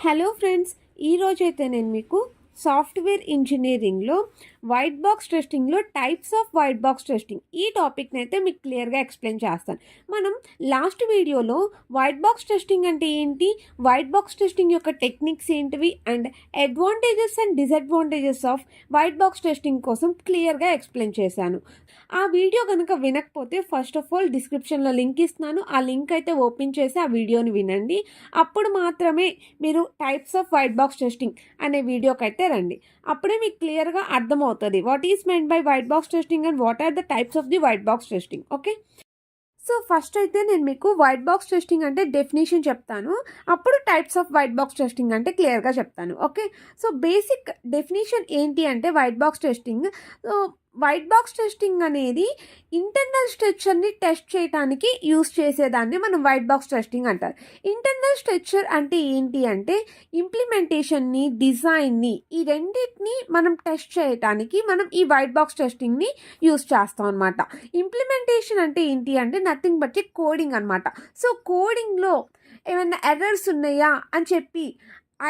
Hello friends, ఈరోజైతే నేను మీకు సాఫ్ట్వేర్ ఇంజనీరింగ్లో వైట్ బాక్స్ టెస్టింగ్లో types of white box testing ఈ టాపిక్ని అయితే మీకు క్లియర్గా ఎక్స్ప్లెయిన్ చేస్తాను. మనం లాస్ట్ వీడియోలో వైట్ బాక్స్ టెస్టింగ్ అంటే ఏంటి, వైట్ బాక్స్ టెస్టింగ్ యొక్క టెక్నిక్స్ ఏంటివి and advantages and disadvantages of white box testing కోసం క్లియర్గా ఎక్స్ప్లెయిన్ చేశాను. ఆ వీడియో కనుక వినకపోతే ఫస్ట్ ఆఫ్ ఆల్ డిస్క్రిప్షన్లో లింక్ ఇస్తున్నాను. ఆ లింక్ అయితే ఓపెన్ చేసి ఆ వీడియోని వినండి. అప్పుడు మాత్రమే మీరు types of white box testing అనే వీడియోకి అయితే రండి. అప్పుడే మీకు క్లియర్గా అర్థమవుతుంది what is meant by white box testing and what are the types of the white box testing. Okay, so first అయితే నేను మీకు వైట్ బాక్స్ టెస్టింగ్ అంటే డెఫినేషన్ చెప్తాను, అప్పుడు types of white box testing అంటే క్లియర్గా చెప్తాను. ఓకే, సో బేసిక్ డెఫినేషన్ ఏంటి అంటే white box testing. So white box testing అనేది ఇంటర్నల్ స్ట్రక్చర్ని టెస్ట్ చేయడానికి యూస్ చేసేదాన్ని మనం వైట్ బాక్స్ టెస్టింగ్ అంటారు. ఇంటర్నల్ స్ట్రక్చర్ అంటే ఏంటి అంటే ఇంప్లిమెంటేషన్ని, డిజైన్ని, ఈ రెండింటిని మనం టెస్ట్ చేయడానికి మనం ఈ వైట్ బాక్స్ టెస్టింగ్ని యూస్ చేస్తాం అనమాట. ఇంప్లిమెంటేషన్ అంటే ఏంటి అంటే నథింగ్ బట్ కోడింగ్ అనమాట. సో కోడింగ్లో ఏమైనా ఎర్రర్స్ ఉన్నాయా అని చెప్పి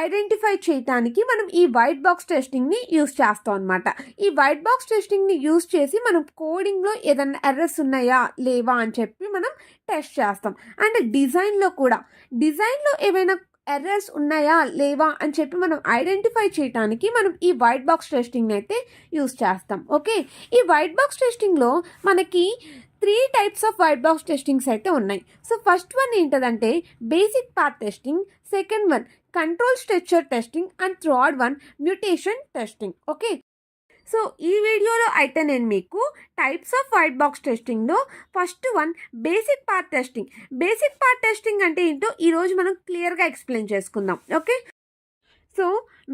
ఐడెంటిఫై చేయడానికి మనం ఈ వైట్ బాక్స్ టెస్టింగ్ని యూస్ చేస్తాం అనమాట. ఈ వైట్ బాక్స్ టెస్టింగ్ని యూస్ చేసి మనం కోడింగ్లో ఏదైనా ఎర్రర్స్ ఉన్నాయా లేవా అని చెప్పి మనం టెస్ట్ చేస్తాం. అండ్ డిజైన్లో ఏవైనా ఎర్రర్స్ ఉన్నాయా లేవా అని చెప్పి మనం ఐడెంటిఫై చేయడానికి మనం ఈ వైట్ బాక్స్ టెస్టింగ్ అయితే యూస్ చేస్తాం. ఓకే, ఈ వైట్ బాక్స్ టెస్టింగ్లో మనకి 3 types of white box testings అయితే ఉన్నాయి. సో ఫస్ట్ వన్ ఏంటంటే basic path testing, second one control structure testing and third one mutation testing. Okay, so ఈ వీడియోలో అయితే నేను మీకు టైప్స్ ఆఫ్ వైట్ బాక్స్ టెస్టింగ్లో first one basic path testing. Basic path testing అంటే ఏంటో ఈరోజు మనం క్లియర్గా ఎక్స్ప్లెయిన్ చేసుకుందాం. Okay, so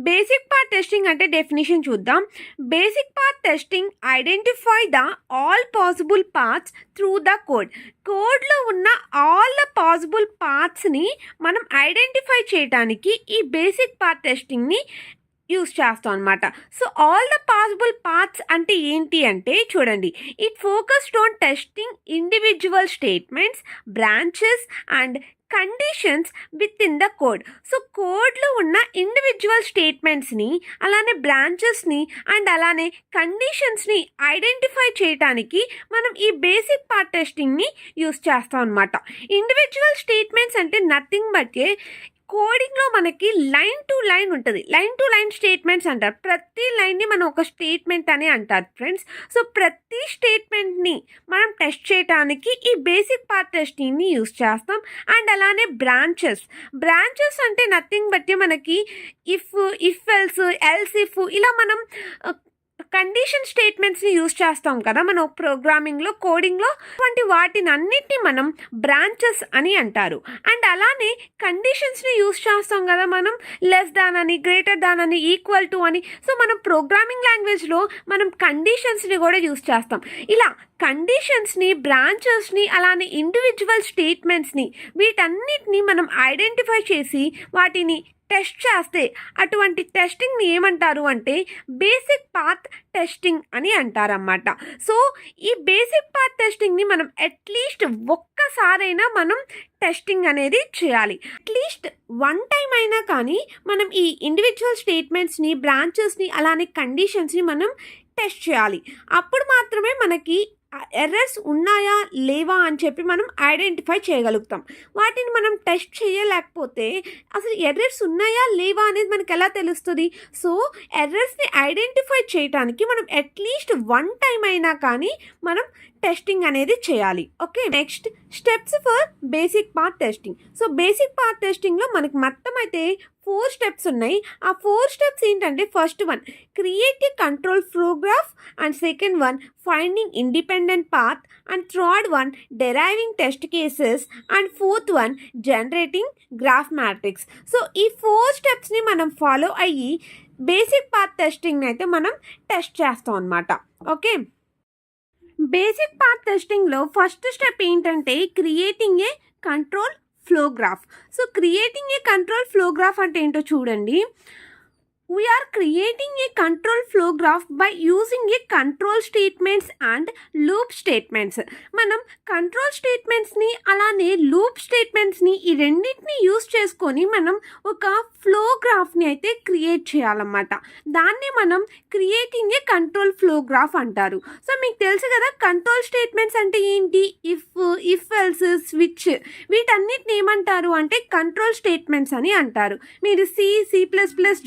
basic path testing అంటే డెఫినేషన్ చూద్దాం. Basic path testing identify the all possible paths through the కోడ్లో ఉన్న ఆల్ ద పాసిబుల్ పాత్స్ని మనం ఐడెంటిఫై చేయడానికి ఈ బేసిక్ పాత్ టెస్టింగ్ని యూస్ చేస్తాం అనమాట. So all the possible paths అంటే ఏంటి అంటే చూడండి, it focused on testing individual statements, branches and conditions with in the code. So కోడ్లో ఉన్న ఇండివిజువల్ స్టేట్మెంట్స్ని, అలానే బ్రాంచెస్ని అండ్ అలానే కండిషన్స్ని ఐడెంటిఫై చేయడానికి మనం ఈ బేసిక్ పార్ట్ టెస్టింగ్ని యూస్ చేస్తాం అనమాట. ఇండివిజువల్ స్టేట్మెంట్స్ అంటే నథింగ్ బట్ కోడింగ్లో మనకి లైన్ టు లైన్ ఉంటుంది. లైన్ టు లైన్ స్టేట్మెంట్స్ అంటారు. ప్రతి లైన్ని మనం ఒక స్టేట్మెంట్ అని అంటారు ఫ్రెండ్స్. సో ప్రతి స్టేట్మెంట్ని మనం టెస్ట్ చేయడానికి ఈ బేసిక్ పార్ట్ టెస్టింగ్ని యూస్ చేస్తాం. అండ్ అలానే బ్రాంచెస్ అంటే నథింగ్ బట్ మనకి ఇఫ్ ఎల్స్ ఇఫ్ ఇలా మనం కండిషన్ స్టేట్మెంట్స్ని యూస్ చేస్తాం కదా మనం ప్రోగ్రామింగ్లో, కోడింగ్లో. అటువంటి వాటిని అన్నిటిని మనం బ్రాంచెస్ అని అంటారు. అండ్ అలానే కండిషన్స్ని యూస్ చేస్తాం కదా మనం లెస్ దాన్ అని, గ్రేటర్ దాన్ అని, ఈక్వల్ టు అని. సో మనం ప్రోగ్రామింగ్ లాంగ్వేజ్లో మనం కండిషన్స్ని కూడా యూస్ చేస్తాం. ఇలా కండిషన్స్ని, బ్రాంచెస్ని, అలానే ఇండివిజువల్ స్టేట్మెంట్స్ని, వీటన్నిటిని మనం ఐడెంటిఫై చేసి వాటిని టెస్ట్ చేస్తే అటువంటి టెస్టింగ్ని ఏమంటారు అంటే బేసిక్ పాత్ టెస్టింగ్ అని అంటారన్నమాట. సో ఈ బేసిక్ పాత్ టెస్టింగ్ని మనం అట్లీస్ట్ ఒక్కసారైనా మనం టెస్టింగ్ అనేది చేయాలి. అట్లీస్ట్ 1 టైం అయినా కానీ మనం ఈ ఇండివిజువల్ స్టేట్మెంట్స్ని, బ్రాంచెస్ని, అలానే కండిషన్స్ని మనం టెస్ట్ చేయాలి. అప్పుడు మాత్రమే మనకి ఎర్రర్స్ ఉన్నాయా లేవా అని చెప్పి మనం ఐడెంటిఫై చేయగలుగుతాం. వాటిని మనం టెస్ట్ చేయలేకపోతే అసలు ఎర్రర్స్ ఉన్నాయా లేవా అనేది మనకు ఎలా తెలుస్తుంది? సో ఎర్రర్స్ని ఐడెంటిఫై చేయడానికి మనం అట్లీస్ట్ 1 టైం అయినా కానీ మనం టెస్టింగ్ అనేది చేయాలి. Okay, next steps for basic path testing. So basic path టెస్టింగ్లో మనకి మొత్తం అయితే 4 స్టెప్స్ ఉన్నాయి. ఆ 4 స్టెప్స్ ఏంటంటే first one create a control flow graph, and second one finding independent path, and third one డెరైవింగ్ test cases, and fourth one generating graph matrix. So ఈ 4 స్టెప్స్ని మనం follow అయ్యి బేసిక్ పాత్ టెస్టింగ్ని అయితే మనం టెస్ట్ చేస్తాం అన్నమాట. ఓకే, బేసిక్ పాత్ టెస్టింగ్లో first step ఏంటంటే creating a control flow graph. So creating a control flow graph అంటే ఏంటో చూడండి. we are creating a control flow graph by using a control statements and loop statements. మనం control స్టేట్మెంట్స్ని అలానే loop స్టేట్మెంట్స్ని ఈ రెండింటిని use చేసుకొని మనం ఒక ఫ్లో గ్రాఫ్ని అయితే క్రియేట్ చేయాలన్నమాట. దాన్ని మనం creating a control flow graph అంటారు. సో మీకు తెలుసు కదా కంట్రోల్ స్టేట్మెంట్స్ అంటే ఏంటి, ఇఫ్ ఎల్స్, స్విచ్, వీటన్నిటిని ఏమంటారు అంటే కంట్రోల్ స్టేట్మెంట్స్ అని అంటారు. మీరు C++,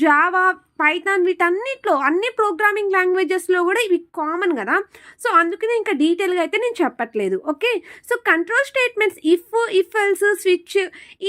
జావా, పైథాన్ వీటన్నిటిలో అన్ని ప్రోగ్రామింగ్ లాంగ్వేజెస్లో కూడా ఇవి కామన్ కదా. సో అందుకనే ఇంకా డీటెయిల్గా అయితే నేను చెప్పట్లేదు. Okay, so control statements if else, switch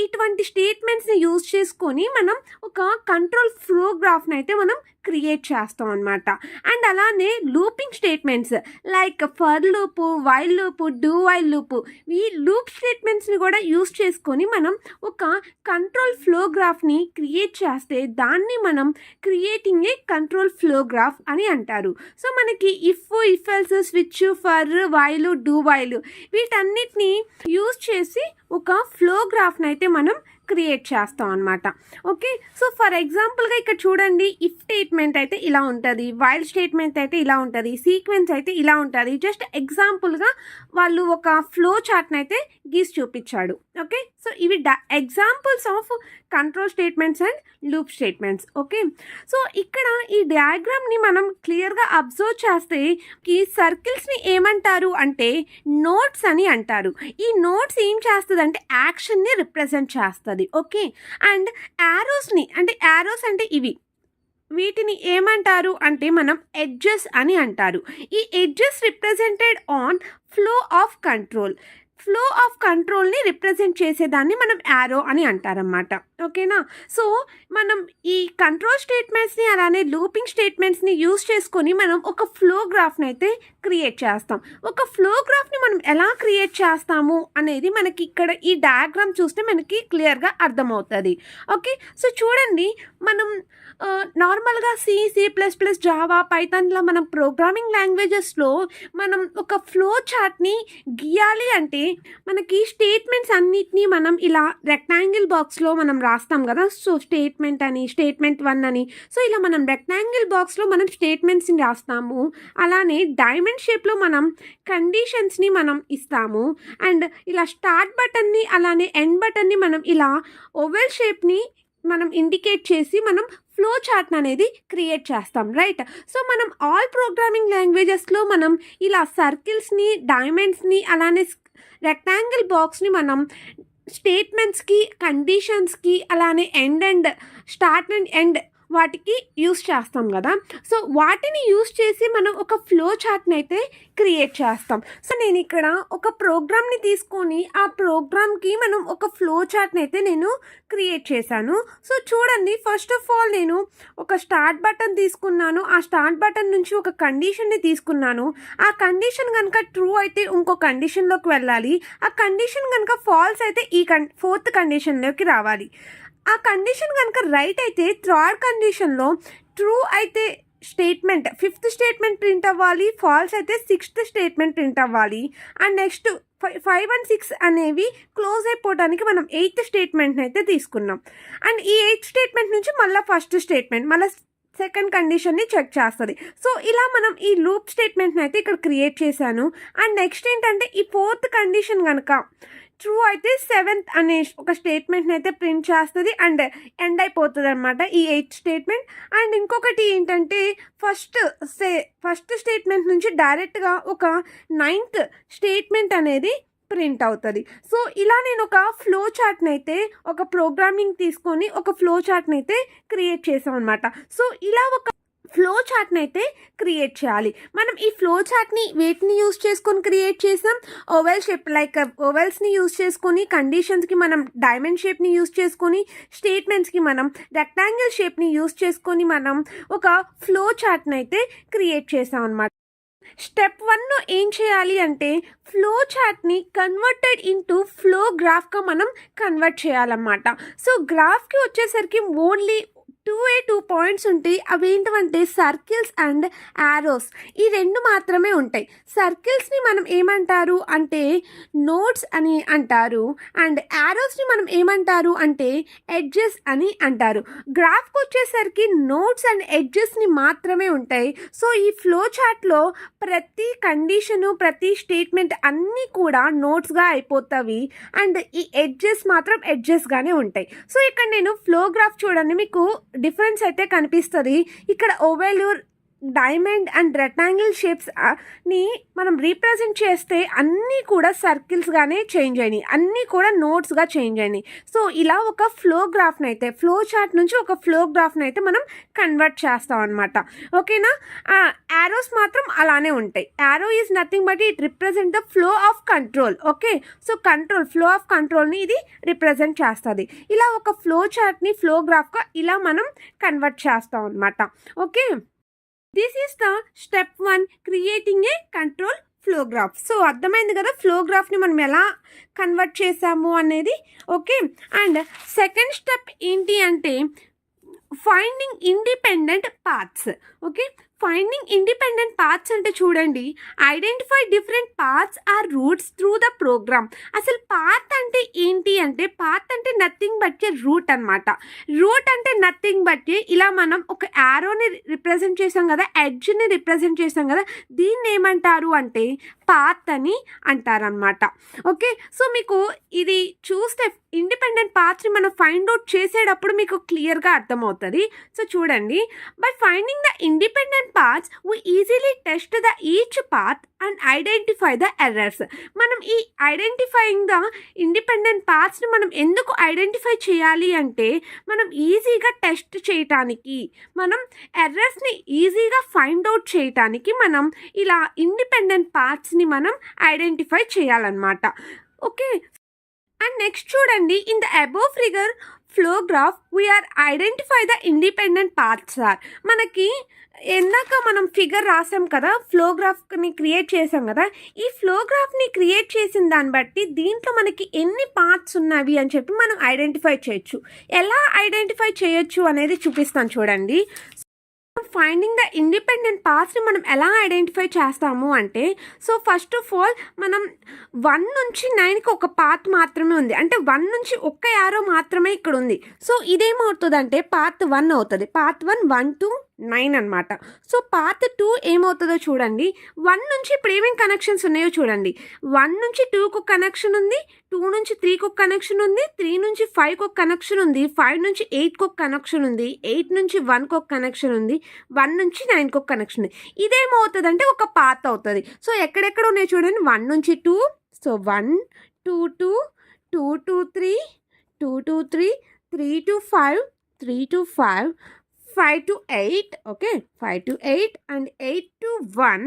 ఇటువంటి స్టేట్మెంట్స్ని యూజ్ చేసుకొని మనం ఒక కంట్రోల్ ఫ్లో గ్రాఫ్ని అయితే మనం క్రియేట్ చేస్తాం అనమాట. అండ్ అలానే looping statements like for loop, while loop, do while loop, ఈ లూప్ స్టేట్మెంట్స్ని కూడా యూజ్ చేసుకొని మనం ఒక కంట్రోల్ ఫ్లో గ్రాఫ్ని క్రియేట్ చేస్తే దాన్ని మనం creating a control flow graph అని అంటారు. సో మనకి if else, switch, for, while, do while వీటన్నిటిని యూజ్ చేసి ఒక ఫ్లో గ్రాఫ్ని అయితే మనం క్రియేట్ చేస్తాం అనమాట. ఓకే, సో ఫర్ ఎగ్జాంపుల్గా ఇక్కడ చూడండి, ఇఫ్ స్టేట్మెంట్ అయితే ఇలా ఉంటుంది, వైల్ స్టేట్మెంట్ అయితే ఇలా ఉంటుంది, సీక్వెన్స్ అయితే ఇలా ఉంటుంది. జస్ట్ ఎగ్జాంపుల్గా వాళ్ళు ఒక ఫ్లో చార్ట్ని అయితే గీసి చూపించాడు. ఓకే, సో ఇవి examples of control statements and loop statements. Okay, so ఇక్కడ ఈ డయాగ్రామ్ని మనం క్లియర్గా అబ్జర్వ్ చేస్తే ఈ సర్కిల్స్ని ఏమంటారు అంటే నోట్స్ అని అంటారు. ఈ నోట్స్ ఏం చేస్తుంది అంటే యాక్షన్ని రిప్రజెంట్ చేస్తుంది. ఓకే, అండ్ యారోస్ని అంటే యారోస్ అంటే ఇవి, వీటిని ఏమంటారు అంటే మనం ఎడ్జెస్ అని అంటారు. ఈ edges represented on flow of control. Flow of కంట్రోల్ని రిప్రజెంట్ చేసేదాన్ని మనం యారో అని అంటారన్నమాట. ఓకేనా, సో మనం ఈ కంట్రోల్ స్టేట్మెంట్స్ని అలానే లూపింగ్ స్టేట్మెంట్స్ని యూజ్ చేసుకొని మనం ఒక ఫ్లో గ్రాఫ్ని అయితే క్రియేట్ చేస్తాం. ఒక ఫ్లో గ్రాఫ్ని మనం ఎలా క్రియేట్ చేస్తాము అనేది మనకి ఇక్కడ ఈ డయాగ్రామ్ చూస్తే మనకి క్లియర్గా అర్థమవుతుంది. ఓకే, సో చూడండి, మనం నార్మల్గా C++, జావా, పైథాన్లో మనం ప్రోగ్రామింగ్ లాంగ్వేజెస్లో మనం ఒక ఫ్లో చార్ట్ని గీయాలి అంటే మనకి స్టేట్మెంట్స్ అన్నిటినీ మనం ఇలా రెక్టాంగిల్ బాక్స్లో మనం రాస్తాం కదా. సో స్టేట్మెంట్ అని, స్టేట్మెంట్ 1 అని, సో ఇలా మనం రెక్టాంగిల్ బాక్స్లో మనం స్టేట్మెంట్స్ని రాస్తాము. అలానే డైమండ్ షేప్లో మనం కండిషన్స్ని మనం ఇస్తాము. అండ్ ఇలా స్టార్ట్ బటన్ని అలానే ఎండ్ బటన్ని మనం ఇలా ఓవెల్ షేప్ని మనం ఇండికేట్ చేసి మనం ఫ్లో చార్ట్ అనేది క్రియేట్ చేస్తాం, రైట్. సో మనం ఆల్ ప్రోగ్రామింగ్ లాంగ్వేజెస్లో మనం ఇలా సర్కిల్స్ని, డైమండ్స్ని అలానే రెక్టాంగిల్ బాక్స్ని మనం స్టేట్మెంట్స్కి, కండిషన్స్కి అలానే ఎండ్ స్టార్ట్ అండ్ ఎండ్ వాటికి యూస్ చేస్తాం కదా. సో వాటిని యూస్ చేసి మనం ఒక ఫ్లో చార్ట్ని అయితే క్రియేట్ చేస్తాం. సో నేను ఇక్కడ ఒక ప్రోగ్రామ్ని తీసుకొని ఆ ప్రోగ్రామ్కి మనం ఒక ఫ్లో చార్ట్ని అయితే నేను క్రియేట్ చేశాను. సో చూడండి, ఫస్ట్ ఆఫ్ ఆల్ నేను ఒక స్టార్ట్ బటన్ తీసుకున్నాను. ఆ స్టార్ట్ బటన్ నుంచి ఒక కండిషన్ని తీసుకున్నాను. ఆ కండిషన్ కనుక ట్రూ అయితే ఇంకో కండిషన్లోకి వెళ్ళాలి. ఆ కండిషన్ కనుక ఫాల్స్ అయితే ఈ ఫోర్త్ కండిషన్లోకి రావాలి. ఆ కండిషన్ కనుక రైట్ అయితే థర్డ్ కండిషన్లో, ట్రూ అయితే స్టేట్మెంట్ 5th స్టేట్మెంట్ ప్రింట్ అవ్వాలి, ఫాల్స్ అయితే 6th స్టేట్మెంట్ ప్రింట్ అవ్వాలి. అండ్ నెక్స్ట్ 5 and 6 అనేవి క్లోజ్ అయిపోవడానికి మనం 8th స్టేట్మెంట్ని అయితే తీసుకున్నాం. అండ్ ఈ 8th స్టేట్మెంట్ నుంచి మళ్ళీ ఫస్ట్ స్టేట్మెంట్, మళ్ళీ సెకండ్ కండిషన్ని చెక్ చేస్తుంది. సో ఇలా మనం ఈ లూప్ స్టేట్మెంట్ని అయితే ఇక్కడ క్రియేట్ చేశాను. అండ్ నెక్స్ట్ ఏంటంటే ఈ 4th కండిషన్ కనుక ట్రూ అయితే 7th అనే ఒక స్టేట్మెంట్ని అయితే ప్రింట్ చేస్తుంది అండ్ ఎండ్ అయిపోతుంది అనమాట ఈ 8th స్టేట్మెంట్. అండ్ ఇంకొకటి ఏంటంటే ఫస్ట్ స్టేట్మెంట్ నుంచి డైరెక్ట్గా ఒక 9th స్టేట్మెంట్ అనేది ప్రింట్ అవుతుంది. సో ఇలా నేను ఒక ఫ్లో చార్ట్ని అయితే, ఒక ప్రోగ్రామింగ్ తీసుకొని ఒక ఫ్లో చార్ట్ని అయితే క్రియేట్ చేసాం అనమాట. సో ఇలా ఒక ఫ్లో చార్ట్ని అయితే క్రియేట్ చేయాలి. మనం ఈ ఫ్లో చార్ట్ని వేటిని యూజ్ చేసుకొని క్రియేట్ చేసాం, ఓవెల్ షేప్ లైక్ ఓవెల్స్ని యూజ్ చేసుకొని, కండిషన్స్కి మనం డైమండ్ షేప్ని యూజ్ చేసుకొని, స్టేట్మెంట్స్కి మనం రెక్టాంగిల్ షేప్ని యూజ్ చేసుకొని మనం ఒక ఫ్లో చార్ట్ని అయితే క్రియేట్ చేసాం అనమాట. స్టెప్ 1 ఏం చేయాలి అంటే ఫ్లో చార్ట్ని కన్వర్టెడ్ ఇంటూ ఫ్లో గ్రాఫ్గా మనం కన్వర్ట్ చేయాలన్నమాట. సో గ్రాఫ్కి వచ్చేసరికి ఓన్లీ టూ పాయింట్స్ ఉంటాయి. అవి ఏంటంటే సర్కిల్స్ అండ్ యారోస్. ఈ రెండు మాత్రమే ఉంటాయి. సర్కిల్స్ని మనం ఏమంటారు అంటే నోడ్స్ అని అంటారు, అండ్ యారోస్ని మనం ఏమంటారు అంటే ఎడ్జెస్ అని అంటారు. గ్రాఫ్కి వచ్చేసరికి నోడ్స్ అండ్ ఎడ్జెస్ని మాత్రమే ఉంటాయి. సో ఈ ఫ్లో చార్ట్లో ప్రతి కండిషను, ప్రతి స్టేట్మెంట్ అన్నీ కూడా నోట్స్గా అయిపోతాయి, అండ్ ఈ ఎడ్జెస్ మాత్రం ఎడ్జెస్గానే ఉంటాయి. సో ఇక్కడ నేను ఫ్లో గ్రాఫ్ చూడండి, మీకు డిఫరెన్స్ అయితే కనిపిస్తుంది. ఇక్కడ oval, diamond and rectangle shapes ని మనం రీప్రజెంట్ చేస్తే అన్నీ కూడా సర్కిల్స్గానే చేంజ్ అయినాయి, అన్నీ కూడా నోట్స్గా చేంజ్ అయినాయి. సో ఇలా ఒక ఫ్లో గ్రాఫ్ని అయితే, ఫ్లో చార్ట్ నుంచి ఒక ఫ్లో గ్రాఫ్ని అయితే మనం కన్వర్ట్ చేస్తాం అనమాట. ఓకేనా? యారోస్ మాత్రం అలానే ఉంటాయి. Arrow is nothing but it represent the flow of control. Okay, so flow of కంట్రోల్ని ఇది రిప్రజెంట్ చేస్తుంది. ఇలా ఒక ఫ్లో చార్ట్ని ఫ్లో గ్రాఫ్గా ఇలా మనం కన్వర్ట్ చేస్తాం అనమాట. Okay, this is the step 1, creating a control flow graph. So అర్థమైంది కదా ఫ్లో గ్రాఫ్ని మనం ఎలా కన్వర్ట్ చేసాము అనేది. ఓకే, అండ్ సెకండ్ స్టెప్ ఏంటి అంటే finding independent paths. Okay, finding independent paths అంటే చూడండి, identify different paths or routes through the program. అసలు పాత్ అంటే ఏంటి అంటే, పాత్ అంటే నథింగ్ బట్ ఏ రూట్ అనమాట. రూట్ అంటే నథింగ్ బట్ ఇలా మనం ఒక యారోని రిప్రజెంట్ చేసాం కదా, ఎడ్జ్ని రిప్రజెంట్ చేసాం కదా, దీన్ని ఏమంటారు అంటే పాత్ అని అంటారనమాట. ఓకే, సో మీకు ఇది చూస్తే ఇండిపెండెంట్ పాత్స్ని మనం ఫైండ్ అవుట్ చేసేటప్పుడు మీకు క్లియర్గా అర్థమవుతుంది. సో చూడండి, by finding the independent paths we easily test the each path and identify the errors. మనం ఈ ఐడెంటిఫైయింగ్ ద ఇండిపెండెంట్ పాత్స్ని మనం ఎందుకు ఐడెంటిఫై చేయాలి అంటే మనం ఈజీగా టెస్ట్ చేయటానికి, మనం ఎర్రర్స్ని ఈజీగా ఫైండ్ అవుట్ చేయటానికి మనం ఇలా ఇండిపెండెంట్ పాత్స్ని మనం ఐడెంటిఫై చేయాలన్నమాట. ఓకే, అండ్ నెక్స్ట్ చూడండి, in the above figure flow graph we are identify the independent paths are. మనకి ఎందాక మనం ఫిగర్ రాసాం కదా, ఫ్లో గ్రాఫ్ని క్రియేట్ చేసాం కదా, ఈ ఫ్లో గ్రాఫ్ని క్రియేట్ చేసిన దాన్ని బట్టి దీంట్లో మనకి ఎన్ని పార్ట్స్ ఉన్నవి అని చెప్పి మనం ఐడెంటిఫై చేయొచ్చు. ఎలా ఐడెంటిఫై చేయొచ్చు అనేది చూపిస్తాను చూడండి. ఫైండింగ్ ద ఇండిపెండెంట్ పాత్స్ని మనం ఎలా ఐడెంటిఫై చేస్తాము అంటే, సో ఫస్ట్ ఆఫ్ ఆల్ మనం 1 నుంచి 9కి ఒక పాత్ మాత్రమే ఉంది, అంటే 1 నుంచి ఒక్క యారో మాత్రమే ఇక్కడ ఉంది. సో ఇదేమవుతుంది అంటే పాత్ 1 అవుతుంది. పాత్ 1 to 9 అనమాట. సో పాత్ 2 ఏమవుతుందో చూడండి, 1 నుంచి ఇప్పుడు ఏమేమి కనెక్షన్స్ ఉన్నాయో చూడండి. 1 నుంచి 2కు కనెక్షన్ ఉంది, 2 నుంచి 3కు కనెక్షన్ ఉంది, 3 నుంచి 5కు కనెక్షన్ ఉంది, 5 నుంచి 8కు కనెక్షన్ ఉంది, 8 నుంచి 1కు కనెక్షన్ ఉంది, 1 నుంచి 9కు కనెక్షన్ ఉంది. ఇదేమవుతుంది అంటే ఒక పాత్ అవుతుంది. సో ఎక్కడెక్కడ ఉన్నాయి చూడండి, 1 నుంచి 2, so 1 2 2, 2 to 3, 2 to 3, 3 to 5, 3 to 5, 5 to 8, okay, 5 to 8 and 8 to 1,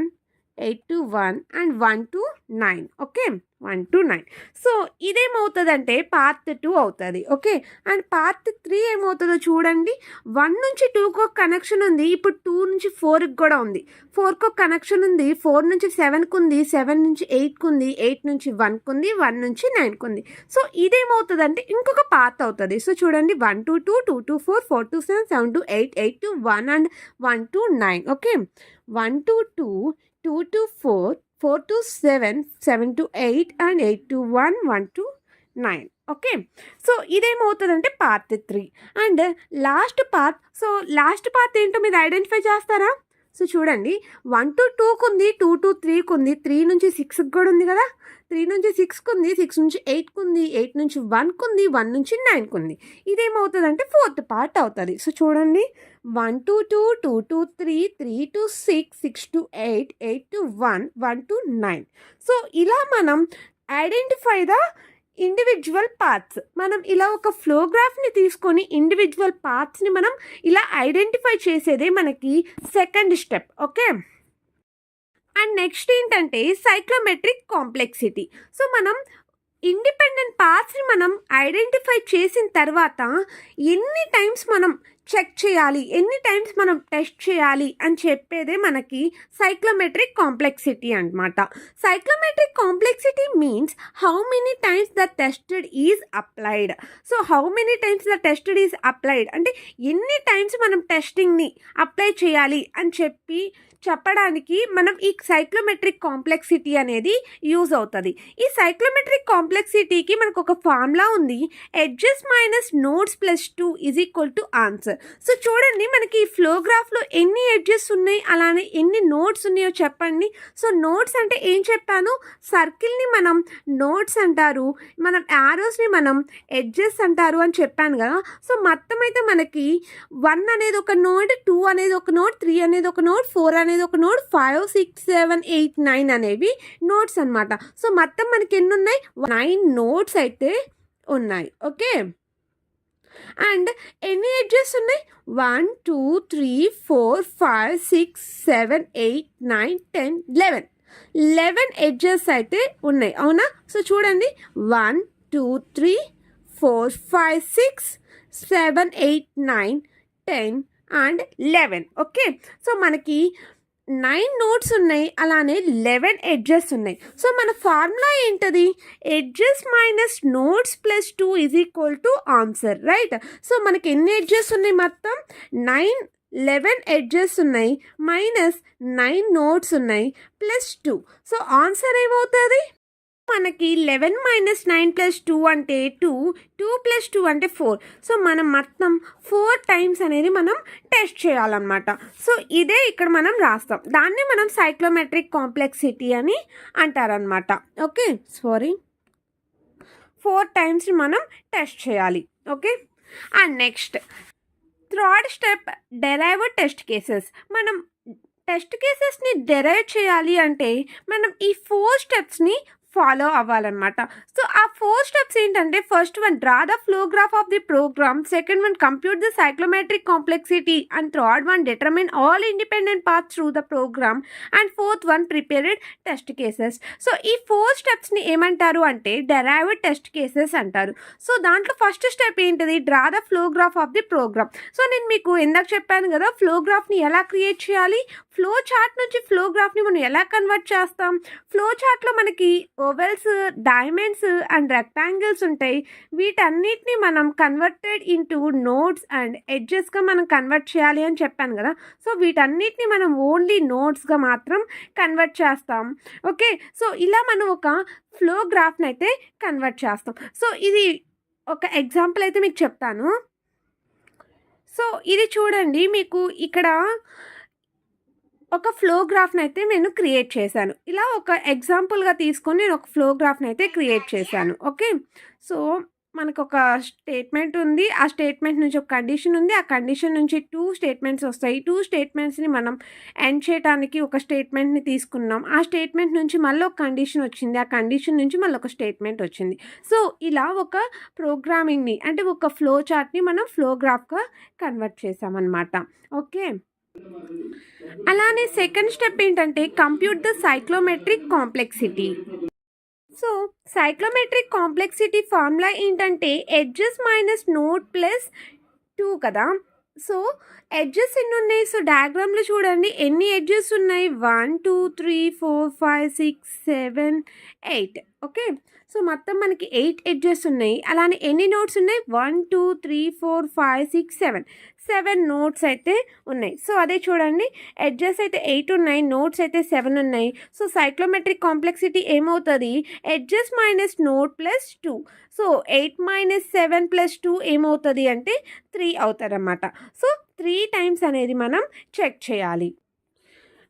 8 to 1 and 1 to 9, okay, 1 to 9. So ఇదేమవుతుందంటే పార్ట్ 2 అవుతుంది. ఓకే, అండ్ పార్ట్ 3 ఏమవుతుందో చూడండి, 1 నుంచి 2కు కనెక్షన్ ఉంది, ఇప్పుడు 2 నుంచి 4కి కూడా ఉంది, 4కు కనెక్షన్ ఉంది, 4 నుంచి 7కు ఉంది, 7 నుంచి 8కు ఉంది, 8 నుంచి 1కు ఉంది, 1 నుంచి 9కు ఉంది. సో ఇదేమవుతుందంటే ఇంకొక పార్ట్ అవుతుంది. సో చూడండి, 1 to 2, 2 to 4, 4 to 7, 7 to 8, 8 to 1 and 1 to 9. Okay, 1 to 2, 2 to 4, 4 to 7, 7 to 8 and 8 to 1, 1 to 9. Okay, so ఇదేమవుతుందంటే పార్ట్ 3. అండ్ లాస్ట్ పార్ట్ ఏంటో మీరు ఐడెంటిఫై చేస్తారా? సో చూడండి, 1 to 2కు ఉంది, 2 to 3కు ఉంది, 3 నుంచి 6కి కూడా ఉంది కదా, 3 నుంచి 6కు ఉంది, 6 నుంచి 8కు ఉంది, 8 నుంచి 1కు ఉంది, 1 నుంచి 9కు ఉంది. ఇదేమవుతుందంటే ఫోర్త్ పార్ట్ అవుతుంది. సో చూడండి, 1 to 2, 2 to 3, 3 to 6, 6 to 8, 8 to 1, 1 to 9. So ఇలా మనం ఐడెంటిఫై ద ఇండివిజువల్ పార్ట్స్. మనం ఇలా ఒక ఫ్లో గ్రాఫ్ని తీసుకొని ఇండివిజువల్ పార్ట్స్ని మనం ఇలా ఐడెంటిఫై చేసేదే మనకి second step. Okay, and next ఏంటంటే సైక్లోమెట్రిక్ కాంప్లెక్సిటీ. సో మనం ఇండిపెండెంట్ పార్ట్స్ని మనం ఐడెంటిఫై చేసిన తర్వాత ఎన్ని టైమ్స్ మనం చెక్ చేయాలి, ఎన్ని టైమ్స్ మనం టెస్ట్ చేయాలి అని చెప్పేదే మనకి సైక్లోమెట్రిక్ కాంప్లెక్సిటీ అనమాట. Cyclometric complexity means how many times the tested is applied. So how many times the tested is applied అంటే ఎన్ని టైమ్స్ మనం టెస్టింగ్ని అప్లై చేయాలి అని చెప్పడానికి మనం ఈ సైక్లోమెట్రిక్ కాంప్లెక్సిటీ అనేది యూజ్ అవుతుంది. ఈ సైక్లోమెట్రిక్ కాంప్లెక్సిటీకి మనకు ఒక ఫార్ములా ఉంది, edges minus nodes plus 2 is equal to answer. So చూడండి మనకి ఈ ఫ్లోగ్రాఫ్లో ఎన్ని ఎడ్జెస్ ఉన్నాయి అలానే ఎన్ని నోడ్స్ ఉన్నాయో చెప్పండి. సో నోడ్స్ అంటే ఏం చెప్పాను, సర్కిల్ని మనం నోడ్స్ అంటారు, మనం యారోస్ని మనం ఎడ్జెస్ అంటారు అని చెప్పాను కదా. సో మొత్తం అయితే మనకి 1 అనేది ఒక నోడ్, 2 అనేది ఒక నోడ్, 3 అనేది ఒక నోడ్, 4 అనేది ఒక నోడ్, 5 6 7 8 9 అనేవి నోడ్స్ అనమాట. సో మొత్తం మనకి ఎన్ని ఉన్నాయి, 9 నోడ్స్ అయితే ఉన్నాయి. ఓకే, అండ్ ఎన్ని ఎడ్జెస్ ఉన్నాయి, 1 2 3 4 5 6 7 8 9 10 11 ఎడ్జెస్ అయితే ఉన్నాయి, అవునా. సో చూడండి 1 2 3 4 5 6 7 8 9 10 అండ్ 11. ఓకే, సో మనకి 9 నోడ్స్ ఉన్నాయి, అలానే 11 ఎడ్జెస్ ఉన్నాయి. సో మన ఫార్ములా ఏంటది, edges minus nodes plus 2 is equal to answer, right. So మనకి ఎన్ని ఎడ్జెస్ ఉన్నాయి, మొత్తం 11 ఎడ్జెస్ ఉన్నాయి, మైనస్ 9 నోడ్స్ ఉన్నాయి, ప్లస్ 2. సో ఆన్సర్ ఏమవుతుంది మనకి 11 మైనస్ 9 ప్లస్ 2 అంటే 2, 2 ప్లస్ 2 అంటే 4. సో మనం మొత్తం 4 టైమ్స్ అనేది మనం టెస్ట్ చేయాలన్నమాట. సో ఇదే ఇక్కడ మనం రాస్తాం, దాన్ని మనం సైక్లోమెట్రిక్ కాంప్లెక్సిటీ అని అంటారనమాట. ఓకే, సారీ, 4 టైమ్స్ మనం టెస్ట్ చేయాలి. Okay, and next third step, derived test cases. మనం టెస్ట్ కేసెస్ని డెరైవ్ చేయాలి అంటే మనం ఈ 4 స్టెప్స్ని ఫాలో అవ్వాలన్నమాట. సో ఆ 4 స్టెప్స్ ఏంటంటే, first one draw the flow graph of the program, second one compute the cyclometric complexity, and third one determine all independent paths through the program, and fourth one prepared test cases. So ఈ 4 స్టెప్స్ని ఏమంటారు అంటే derived test cases అంటారు. So దాంట్లో first step ఏంటిది, draw the flow graph of the program. So నేను మీకు ఇందాక చెప్పాను కదా, ఫ్లోగ్రాఫ్ని ఎలా క్రియేట్ చేయాలి, ఫ్లో చార్ట్ నుంచి ఫ్లోగ్రాఫ్ని మనం ఎలా కన్వర్ట్ చేస్తాం. ఫ్లో చార్ట్లో మనకి ఓవెల్స్, డైమండ్స్ అండ్ రెక్టాంగిల్స్ ఉంటాయి. వీటన్నిటిని మనం కన్వర్టెడ్ ఇంటూ నోడ్స్ అండ్ ఎడ్జెస్గా మనం కన్వర్ట్ చేయాలి అని చెప్పాను కదా. సో వీటన్నిటిని మనం ఓన్లీ నోడ్స్గా మాత్రం కన్వర్ట్ చేస్తాం. ఓకే, సో ఇలా మనం ఒక ఫ్లో గ్రాఫ్ని అయితే కన్వర్ట్ చేస్తాం. సో ఇది ఒక ఎగ్జాంపుల్ అయితే మీకు చెప్తాను. సో ఇది చూడండి, మీకు ఇక్కడ ఒక ఫ్లో గ్రాఫ్ని అయితే నేను క్రియేట్ చేశాను. ఇలా ఒక ఎగ్జాంపుల్గా తీసుకొని నేను ఒక ఫ్లో గ్రాఫ్ని అయితే క్రియేట్ చేశాను. ఓకే, సో మనకు ఒక స్టేట్మెంట్ ఉంది, ఆ స్టేట్మెంట్ నుంచి ఒక కండిషన్ ఉంది, ఆ కండిషన్ నుంచి 2 స్టేట్మెంట్స్ వస్తాయి. 2 స్టేట్మెంట్స్ని మనం ఎండ్ చేయడానికి ఒక స్టేట్మెంట్ని తీసుకున్నాం. ఆ స్టేట్మెంట్ నుంచి మళ్ళీ ఒక కండిషన్ వచ్చింది, ఆ కండిషన్ నుంచి మళ్ళీ ఒక స్టేట్మెంట్ వచ్చింది. సో ఇలా ఒక ప్రోగ్రామింగ్ని అంటే ఒక ఫ్లో చార్ట్ని మనం ఫ్లో గ్రాఫ్గా కన్వర్ట్ చేసామన్నమాట. ఓకే, అలానే సెకండ్ స్టెప్ ఏంటంటే compute the cyclometric complexity. So cyclometric complexity formula ఏంటంటే ఎడ్జెస్ మైనస్ నోడ్ ప్లస్ 2 కదా. సో ఎడ్జెస్ ఎన్ని ఉన్నాయి, సో డయాగ్రామ్లో చూడండి ఎన్ని ఎడ్జెస్ ఉన్నాయి, 1 2 3 4 5 6 7 8. ఓకే, సో మొత్తం మనకి 8 ఎడ్జెస్ ఉన్నాయి. అలానే ఎన్ని నోడ్స్ ఉన్నాయి, 1 2 3 4 5 6 7 నోడ్స్ అయితే ఉన్నాయి. సో అదే చూడండి, ఎడ్జెస్ అయితే 8 ఉన్నాయి, నోడ్స్ అయితే 7 ఉన్నాయి. సో సైక్లోమెట్రిక్ కాంప్లెక్సిటీ ఏమవుతుంది, edges minus node plus 2. So 8 minus 7 plus 2 ఏమవుతుంది అంటే 3 అవుతుంది అన్నమాట. సో 3 టైమ్స్ అనేది మనం చెక్ చేయాలి.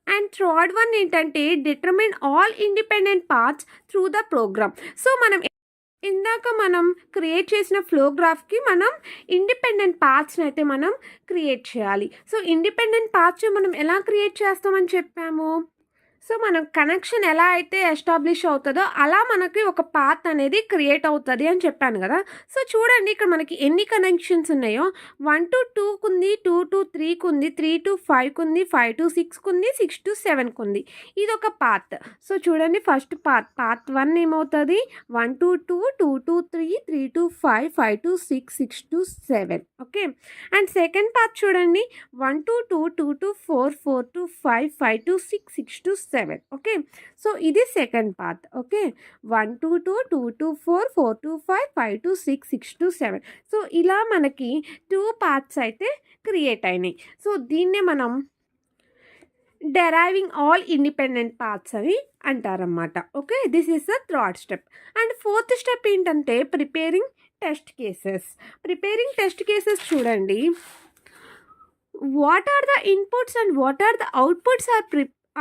అండ్ థర్డ్ వన్ ఏంటంటే determine all independent parts through the program. So మనం ఇందాక మనం క్రియేట్ చేసిన ఫ్లో గ్రాఫ్కి మనం ఇండిపెండెంట్ పార్ట్స్ని అయితే మనం క్రియేట్ చేయాలి. సో ఇండిపెండెంట్ పార్ట్స్ మనం ఎలా క్రియేట్ చేస్తామని చెప్పాము, సో మనం కనెక్షన్ ఎలా అయితే ఎస్టాబ్లిష్ అవుతుందో అలా మనకి ఒక పాత్ అనేది క్రియేట్ అవుతుంది అని చెప్పాను కదా. సో చూడండి ఇక్కడ మనకి ఎన్ని కనెక్షన్స్ ఉన్నాయో 1 to 2కు ఉంది, 2 to 3కు ఉంది, 3 to 5కు ఉంది, 5 to 6కు ఉంది, 6 to 7కు ఉంది. ఇది ఒక పాత్. సో చూడండి ఫస్ట్ పాత్ 1 ఏమవుతుంది 1 to 2, 2 to 3, 3 to 5, 5 to 6, 6 to 7. Okay. And second path చూడండి 1 to 2, 2 to 4, 4 to 5, 5 to 6, 6 to 7. Okay. So ఇది second path. Okay. 1 to 2, 2 to 4, 4 to 5, 5 to 6, 6 to 7. So ఇలా మనకి 2 పాత్స్ అయితే క్రియేట్ అయినాయి. So దీన్నే మనం డెరైవింగ్ ఆల్ ఇండిపెండెంట్ పాత్స్ అని అంటారన్నమాట. Okay. This is the third step. And fourth step ఏంటంటే preparing test cases. Preparing test cases చూడండి, what are the inputs and what are the outputs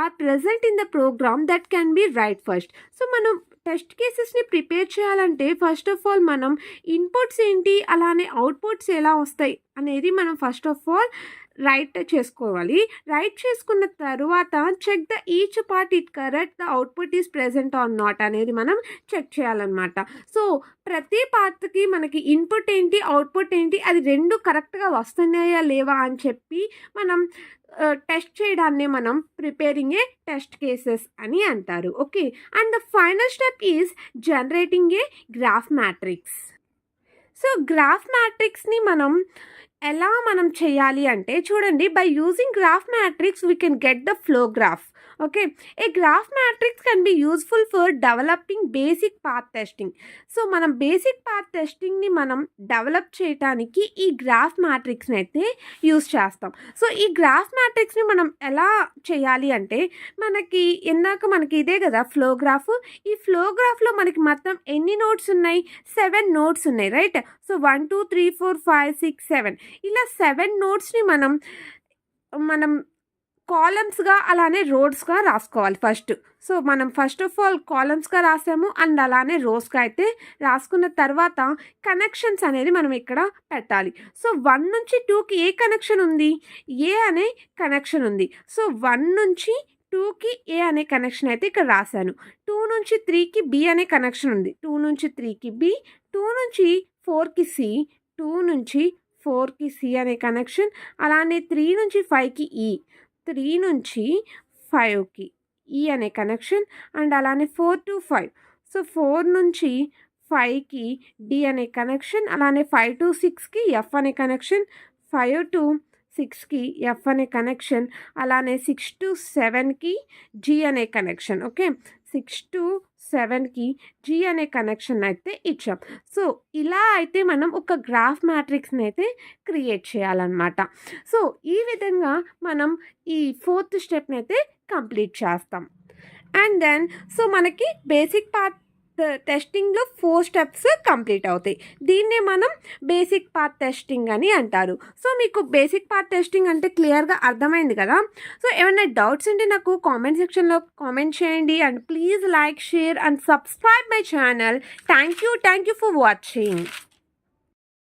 are present in the program that can be write first. So మనం test కేసెస్ని prepare చేయాలంటే first of all మనం inputs ఏంటి అలానే outputs ఎలా వస్తాయి అనేది మనం ఫస్ట్ ఆఫ్ ఆల్ రైట్ చేసుకోవాలి. రైట్ చేసుకున్న తర్వాత check the each part it correct the output is present or not అనేది మనం చెక్ చేయాలన్నమాట. సో ప్రతి పార్ట్కి మనకి ఇన్పుట్ ఏంటి అవుట్పుట్ ఏంటి అది రెండు కరెక్ట్గా వస్తున్నాయా లేవా అని చెప్పి మనం టెస్ట్ చేయడాన్ని మనం ప్రిపేరింగ్ ఏ టెస్ట్ కేసెస్ అని అంటారు. Okay. And the final step is generating a graph matrix. So graph మ్యాట్రిక్స్ని ఎలా మనం చేయాలి అంటే చూడండి, by using graph matrix we can get the flow graph. Okay. A graph matrix can be useful for developing basic path testing. So మనం basic path టెస్టింగ్ని మనం develop చేయడానికి ఈ గ్రాఫ్ మ్యాట్రిక్స్ని అయితే యూస్ చేస్తాం. సో ఈ గ్రాఫ్ మ్యాట్రిక్స్ని మనం ఎలా చేయాలి అంటే మనకి ఇదే కదా ఫ్లో గ్రాఫ్. ఈ ఫ్లో గ్రాఫ్లో మనకి మొత్తం ఎన్ని నోడ్స్ ఉన్నాయి 7 నోడ్స్ ఉన్నాయి, రైట్. సో 1 2 3 4 5 6 7 ఇలా 7 నోడ్స్ని మనం కాలమ్స్గా అలానే రోడ్స్గా రాసుకోవాలి ఫస్ట్. సో మనం ఫస్ట్ ఆఫ్ ఆల్ కాలమ్స్గా రాసాము అండ్ అలానే రోస్గా అయితే రాసుకున్న తర్వాత కనెక్షన్స్ అనేది మనం ఇక్కడ పెట్టాలి. సో 1 నుంచి 2కి ఏ కనెక్షన్ ఉంది, ఏ అనే కనెక్షన్ ఉంది. సో 1 నుంచి 2కి ఏ అనే కనెక్షన్ అయితే ఇక్కడ రాశాను. 2 నుంచి 3కి బి అనే కనెక్షన్ ఉంది. 2 నుంచి 3కి బి, 2 నుంచి 4కి సి, 2 నుంచి 4కి సి అనే కనెక్షన్, అలానే 3 నుంచి 5కి ఈ, 3 నుంచి 5కి ఈ అనే కనెక్షన్, అండ్ అలానే 4 to 5. సో 4 నుంచి 5కి డి అనే కనెక్షన్, అలానే 5 to 6కి ఎఫ్ అనే కనెక్షన్, 5 to 6కి ఎఫ్ అనే కనెక్షన్, అలానే 6 to 7కి జీ అనే కనెక్షన్. ఓకే. 6 to 7కి జీ అనే కనెక్షన్ అయితే ఇచ్చాం. సో ఇలా అయితే మనం ఒక గ్రాఫ్ మ్యాట్రిక్స్ని అయితే క్రియేట్ చేయాలన్నమాట. సో ఈ విధంగా మనం ఈ 4th స్టెప్ని అయితే కంప్లీట్ చేస్తాం. అండ్ దెన్ సో మనకి బేసిక్ పార్ట్ టెస్టింగ్లో 4 స్టెప్స్ కంప్లీట్ అవుతాయి. దీన్నే మనం బేసిక్ పార్ట్ టెస్టింగ్ అని అంటారు. సో మీకు బేసిక్ పార్ట్ టెస్టింగ్ అంటే క్లియర్గా అర్థమైంది కదా. సో ఏమైనా డౌట్స్ ఉంటే నాకు కామెంట్ సెక్షన్లో కామెంట్ చేయండి. And please like, share and subscribe my channel. Thank you for watching.